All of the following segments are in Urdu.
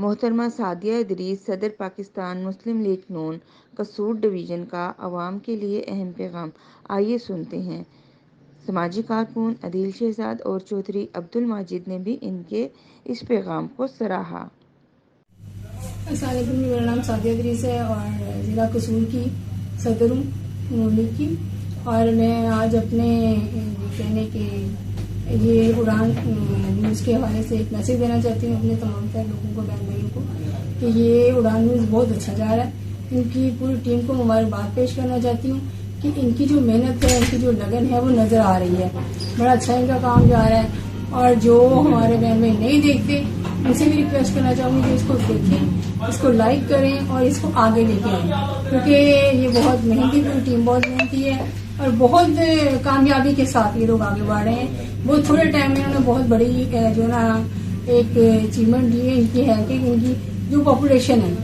محترمہ سعدیہ ادریس، صدر پاکستان مسلم لیگ نون قصور ڈویژن کا عوام کے لیے اہم پیغام۔ آئیے سنتے ہیں۔ سماجی کارکن عدیل شہزاد اور چودھری عبدالماجد نے بھی ان کے اس پیغام کو سراہا۔ السلام علیکم، میرا نام سعدیہ ادریس ہے اور ضلع قصور کی صدر ہوں نون لیگ کی، اور میں آج اپنے کہنے کے یہ اڑان نیوز کے حوالے سے ایک میسج دینا چاہتی ہوں اپنے تمام تر لوگوں کو، بہن بھائیوں کو، کہ یہ اڑان نیوز بہت اچھا جا رہا ہے۔ ان کی پوری ٹیم کو مبارکباد پیش کرنا چاہتی ہوں کہ ان کی جو محنت ہے، ان کی جو لگن ہے وہ نظر آ رہی ہے، بڑا اچھا ان کا کام جا رہا ہے۔ اور جو ہمارے بہن بھائی نہیں دیکھتے، ان سے بھی ریکویسٹ کرنا چاہوں گی کہ اس کو دیکھیں، اس کو لائک کریں اور اس کو آگے لے کے آئیں، کیونکہ یہ بہت محنتی، پوری ٹیم بہت محنتی ہے اور بہت کامیابی کے ساتھ یہ لوگ آگے بڑھ رہے ہیں۔ بہت تھوڑے ٹائم میں انہوں نے بہت بڑی جو نا ایک اچیومنٹ دی ہے ان کی، ہے کہ ان کی جو پاپولیشن ہے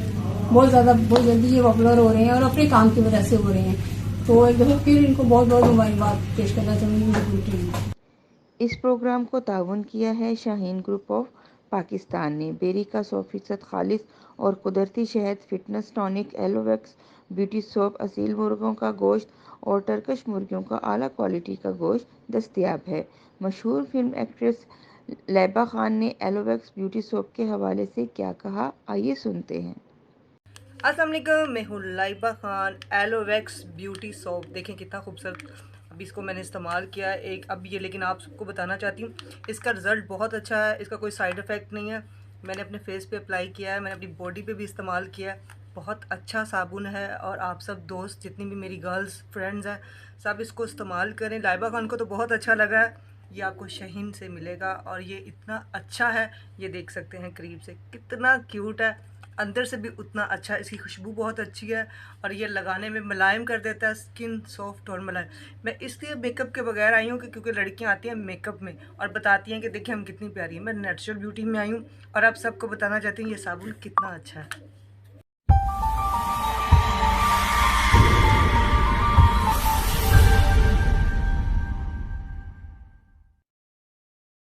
بہت زیادہ، بہت جلدی یہ پاپولر ہو رہے ہیں اور اپنے کام کی وجہ سے ہو رہے ہیں۔ تو ایک دفعہ پھر ان کو بہت بہت مبارکباد پیش کرنا چاہوں گی پوری ٹیم کو۔ اس پروگرام کو تعاون کیا ہے شاہین گروپ آف پاکستان نے۔ بیری کا 100% خالص اور قدرتی شہد فٹنس ٹانک، ایلو ویکس بیوٹی سوپ، اصیل مرغوں کا گوشت اور ٹرکش مرغیوں کا اعلیٰ کوالٹی کا گوشت دستیاب ہے۔ مشہور فلم ایکٹریس لائبہ خان نے ایلو ویکس بیوٹی سوپ کے حوالے سے کیا کہا، آئیے سنتے ہیں۔ السلام علیکم، میں ہوں لائبہ خان۔ ایلو ویکس بیوٹی سوپ دیکھیں کتنا خوبصورت، ابھی اس کو میں نے استعمال کیا ہے اب یہ، لیکن آپ سب کو بتانا چاہتی ہوں اس کا رزلٹ بہت اچھا ہے، اس کا کوئی سائیڈ افیکٹ نہیں ہے۔ میں نے اپنے فیس پہ اپلائی کیا ہے، میں نے اپنی باڈی پہ بھی استعمال کیا ہے، بہت اچھا صابن ہے، اور آپ سب دوست جتنی بھی میری گرلز فرینڈز ہیں سب اس کو استعمال کریں۔ لائبہ خان کو تو بہت اچھا لگا ہے، یہ آپ کو شہین سے ملے گا، اور یہ اتنا اچھا ہے، یہ دیکھ سکتے ہیں قریب سے کتنا کیوٹ ہے، اندر سے بھی اتنا اچھا، اس کی خوشبو بہت اچھی ہے، اور یہ لگانے میں ملائم کر دیتا ہے، سکن سافٹ اور ملائم۔ میں اس لیے میک اپ کے بغیر آئی ہوں کہ کیونکہ لڑکیاں آتی ہیں میک اپ میں اور بتاتی ہیں کہ دیکھیں ہم کتنی پیاری ہیں، میں نیچرل بیوٹی میں آئی ہوں اور آپ سب کو بتانا چاہتی ہوں یہ صابن کتنا اچھا ہے۔